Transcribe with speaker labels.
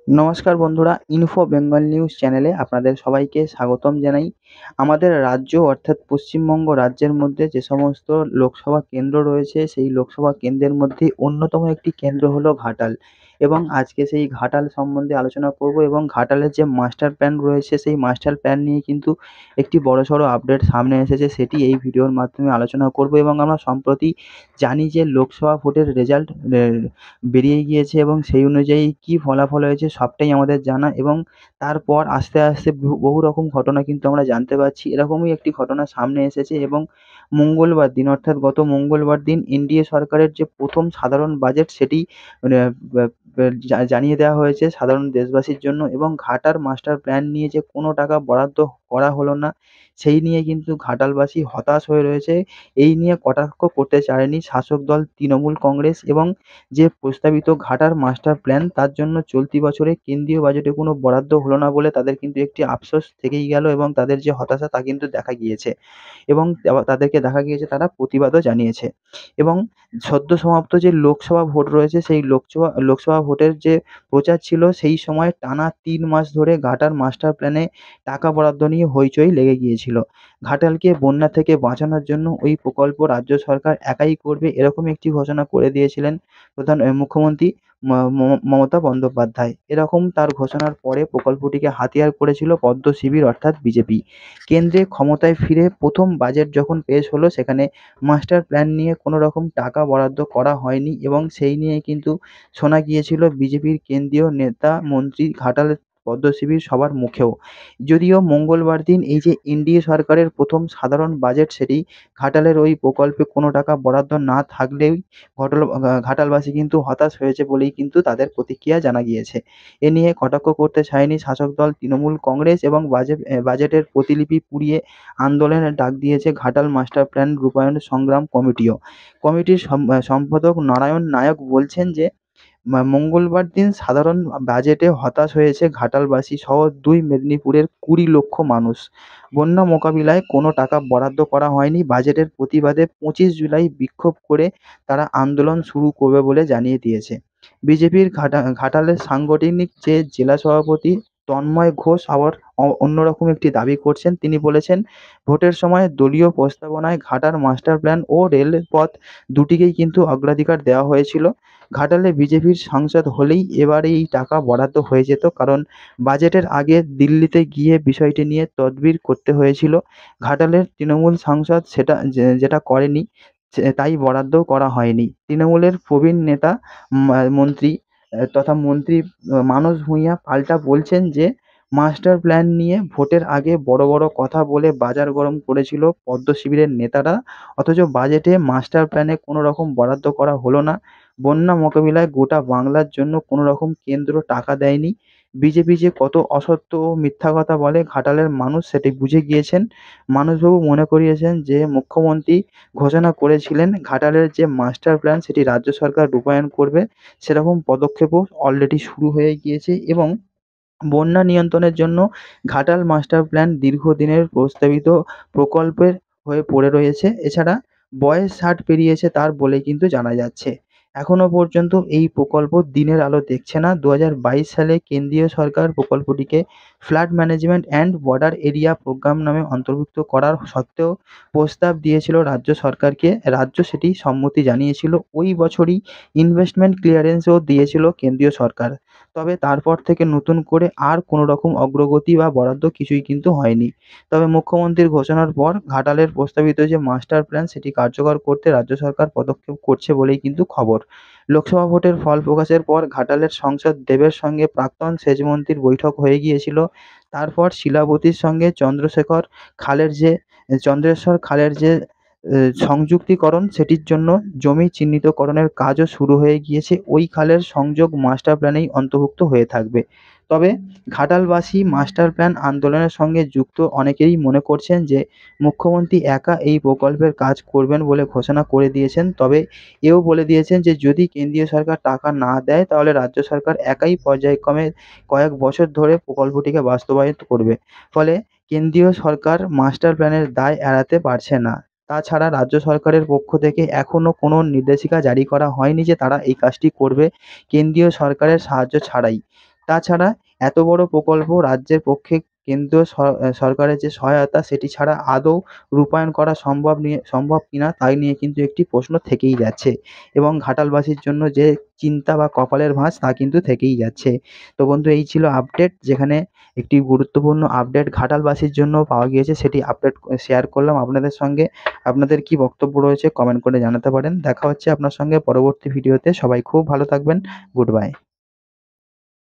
Speaker 1: নমস্কার বন্ধুরা, info Bengal news চ্যানেলে আপনাদের সবাইকে স্বাগতম জানাই। আমাদের রাজ্য অর্থাৎ পশ্চিমবঙ্গ রাজ্যের মধ্যে যে সমস্ত লোকসভা কেন্দ্র রয়েছে, সেই লোকসভা কেন্দ্রের মধ্যে অন্যতম একটি কেন্দ্র হলো ঘাটাল। এবং আজকে সেই ঘাটাল সম্বন্ধে আলোচনা করব এবং ঘাটালের যে মাস্টার প্ল্যান রয়েছে, সেই মাস্টার প্ল্যান নিয়ে কিন্তু একটি বড়সড় আপডেট সামনে এসেছে, সেটি এই ভিডিওর মাধ্যমে আলোচনা করব। এবং আমরা সম্প্রতি জানি যে লোকসভা ভোটের রেজাল্ট বেরিয়ে গিয়েছে এবং সেই অনুযায়ী কী ফলাফল হয়েছে সবটাই আমাদের জানা। এবং তারপর আস্তে আস্তে বহু রকম ঘটনা কিন্তু আমরা জানতে পারছি। এরকমই একটি ঘটনা সামনে এসেছে এবং মঙ্গলবার দিন অর্থাৎ গত মঙ্গলবার দিন এনডিএ সরকারের যে প্রথম সাধারণ বাজেট, সেটি মানে জানিয়ে দেওয়া হয়েছে সাধারণ দেশবাসীর জন্য। এবং ঘাটার মাস্টার প্ল্যান নিয়ে যে কোনো টাকা বরাদ্দ করা হলো না, সেই নিয়ে কিন্তু ঘাটালবাসী হতাশ হয়ে রয়েছে। এই নিয়ে কটাক্ষ করতে চায়নি শাসক দল তৃণমূল কংগ্রেস। এবং যে প্রস্তাবিত ঘাটার মাস্টার প্ল্যান, তার জন্য চলতি বছরে কেন্দ্রীয় বাজেটে কোনো বরাদ্দ হলো না বলে তাদের কিন্তু একটি আফসোস থেকেই গেল এবং তাদের যে হতাশা তা কিন্তু দেখা গিয়েছে। এবং তাদেরকে দেখা গিয়েছে তারা প্রতিবাদও জানিয়েছে। এবং সদ্য সমাপ্ত যে লোকসভা ভোট রয়েছে, সেই লোকসভা ভোটের যে প্রচার ছিল, সেই সময় টানা ৩ মাস ধরে ঘাটার মাস্টার প্ল্যানে টাকা বরাদ্দ নিয়ে হইচই লেগে গিয়েছিল। ঘাটালকে বন্যা থেকে বাঁচানোর জন্য ওই প্রকল্প রাজ্য সরকার একাই করবে, এরকম একটি ঘোষণা করে দিয়েছিলেন মুখ্যমন্ত্রী মমতা বন্দ্যোপাধ্যায়। এরকম তার ঘোষণার পরে প্রকল্পটিকে হাতিয়ার করেছিল পদ্ম শিবির অর্থাৎ বিজেপি। কেন্দ্রে ক্ষমতায় ফিরে প্রথম বাজেট যখন পেশ হলো, সেখানে মাস্টার প্ল্যান নিয়ে কোনো রকম টাকা বরাদ্দ করা হয়নি এবং সেই নিয়ে কিন্তু শোনা গিয়েছিল বিজেপির কেন্দ্রীয় নেতা মন্ত্রী ঘাটালের পদ্ম শিবির সবার মুখেও। যদিও মঙ্গলবার দিন এই যে এনডিএ সরকারের প্রথম সাধারণ বাজেট, সেটি ঘাটালের ওই প্রকল্পে কোনো টাকা বরাদ্দ না থাকলেও ঘাটালবাসী কিন্তু হতাশ হয়েছে বলেই কিন্তু তাদের প্রতিক্রিয়া জানা গিয়েছে। এ নিয়ে কটাক্ষ করতে ছাড়েনি শাসক দল তৃণমূল কংগ্রেস এবং বাজেটের প্রতিলিপি পুড়িয়ে আন্দোলনের ডাক দিয়েছে ঘাটাল মাস্টার প্ল্যান রূপায়ণ সংগ্রাম কমিটিও। কমিটির সম্পাদক নারায়ণ নায়ক বলছেন যে মঙ্গলবার দিন সাধারণ বাজেটে হতাশ হয়েছে ঘাটালবাসী সহ ২ মেদিনীপুরের ২০ লক্ষ মানুষ। বন্যা মোকাবিলায় কোনো টাকা বরাদ্দ করা হয়নি। বাজেটের প্রতিবাদে ২৫ জুলাই বিক্ষোভ করে তারা আন্দোলন শুরু করবে বলে জানিয়ে দিয়েছে। বিজেপির ঘাটালের সাংগঠনিক যে জেলা সভাপতি তন্ময় ঘোষ আবার অন্যরকম একটি দাবি করছেন। তিনি বলেছেন, ভোটের সময় দলীয় প্রস্তাবনায় ঘাটার মাস্টার প্ল্যান ও রেলপথ দুটিকেই কিন্তু অগ্রাধিকার দেওয়া হয়েছিল। ঘাটালে বিজেপির সাংসদ হলেই এবারে এই টাকা বরাদ্দ হয়ে যেত, কারণ বাজেটের আগে দিল্লিতে গিয়ে বিষয়টি নিয়ে তদবির করতে হয়েছিল। ঘাটালের তৃণমূল সাংসদ সেটা যেটা করেনি, তাই বরাদ্দও করা হয়নি। তৃণমূলের প্রবীণ নেতা মন্ত্রী তথা মন্ত্রী মানস ভূঁইয়া পাল্টা বলছেন যে মাস্টার প্ল্যান নিয়ে ভোটের আগে বড় বড় কথা বলে বাজার গরম করেছিল পদ্ম শিবিরের নেতারা, অথচ বাজেটে মাস্টার প্ল্যানে কোনো রকম বরাদ্দ করা হলো না। বন্যা মোকাবিলায় গোটা বাংলার জন্য কোনো রকম কেন্দ্র টাকা দেয়নি। বিজেপি যে কত অসত্য ও মিথ্যা কথা বলে ঘাটালের মানুষ সেটি বুঝে গিয়েছেন। মানসবাবু মনে করিয়েছেন যে মুখ্যমন্ত্রী ঘোষণা করেছিলেন ঘাটালের যে মাস্টার প্ল্যান, সেটি রাজ্য সরকার রূপায়ণ করবে। সেরকম পদক্ষেপও অলরেডি শুরু হয়ে গিয়েছে এবং বন্যা নিয়ন্ত্রণের জন্য ঘাটাল মাস্টার প্ল্যান দীর্ঘদিনের প্রস্তাবিত প্রকল্পের হয়ে পড়ে রয়েছে। এছাড়া বয়স ৬০ পেরিয়েছে তার বলে কিন্তু জানা যাচ্ছে। এখনো পর্যন্ত এই প্রকল্প দিনের আলো দেখছে না। ২০২২ সালে কেন্দ্রীয় সরকার প্রকল্পটিকে flood management and border area programme নামে অন্তর্ভুক্ত করার সত্ত্বেও প্রস্তাব দিয়েছিল রাজ্য সরকারকে। রাজ্য সেটি সম্মতি জানিয়েছিল। ওই বছরই ইনভেস্টমেন্ট ক্লিয়ারেন্সও দিয়েছিল কেন্দ্রীয় সরকার। তবে তারপর থেকে নতুন করে আর কোনো রকম অগ্রগতি বা বরাদ্দ কিছুই কিন্তু হয়নি। তবে মুখ্যমন্ত্রীর ঘোষণার পর ঘাটালের প্রস্তাবিত যে মাস্টার প্ল্যান, সেটি কার্যকর করতে রাজ্য সরকার পদক্ষেপ করছে বলেই কিন্তু খবর। লোকসভা ভোটের ফল প্রকাশের পর ঘাটালের সাংসদ দেবের সঙ্গে প্রাক্তন সেচমন্ত্রীর বৈঠক হয়ে গিয়েছিল। তারপর শিলাবতীর সঙ্গে চন্দ্রেশ্বর খালের যে সংযুক্তিকরণ, সেটির জন্য জমি চিহ্নিতকরণের কাজও শুরু হয়ে গিয়েছে। ওই খালের সংযোগ মাস্টার প্ল্যানেই অন্তর্ভুক্ত হয়ে থাকবে। তবে ঘাটালবাসী মাস্টার প্ল্যান আন্দোলনের সঙ্গে যুক্ত অনেকেই মনে করছেন যে মুখ্যমন্ত্রী একা এই প্রকল্পের কাজ করবেন বলে ঘোষণা করে দিয়েছেন। তবে এও বলে দিয়েছেন যে যদি কেন্দ্রীয় সরকার টাকা না দেয়, তাহলে রাজ্য সরকার একাই পর্যায়ক্রমে কয়েক বছর ধরে প্রকল্পটিকে বাস্তবায়িত করবে। ফলে কেন্দ্রীয় সরকার মাস্টার প্ল্যানের দায় এড়াতে পারছে না। তাছাড়া রাজ্য সরকারের পক্ষ থেকে এখনো কোনো নির্দেশিকা জারি করা হয়নি যে তারা এই কাজটি করবে কেন্দ্রীয় সরকারের সাহায্য ছাড়াই। তাছাড়া এত বড় প্রকল্প রাজ্যের পক্ষে কেন্দ্রীয় সরকারের যে সহায়তা সেটি ছাড়া আদৌ রূপায়ণ করা সম্ভব কিনা তাই নিয়ে কিন্তু একটি প্রশ্ন থেকেই যাচ্ছে এবং ঘাটালবাসীর জন্য যে চিন্তা বা কপালের ভাঁজ তা কিন্তু থেকেই যাচ্ছে। তো বন্ধু, এই ছিল আপডেট, যেখানে একটি গুরুত্বপূর্ণ আপডেট ঘাটালবাসীর জন্য পাওয়া গিয়েছে, সেটি আপডেট শেয়ার করলাম আপনাদের সঙ্গে। আপনাদের কি বক্তব্য রয়েছে কমেন্ট করে জানাতে পারেন। দেখা হচ্ছে আপনার সঙ্গে পরবর্তী ভিডিওতে। সবাই খুব ভালো থাকবেন। Good bye.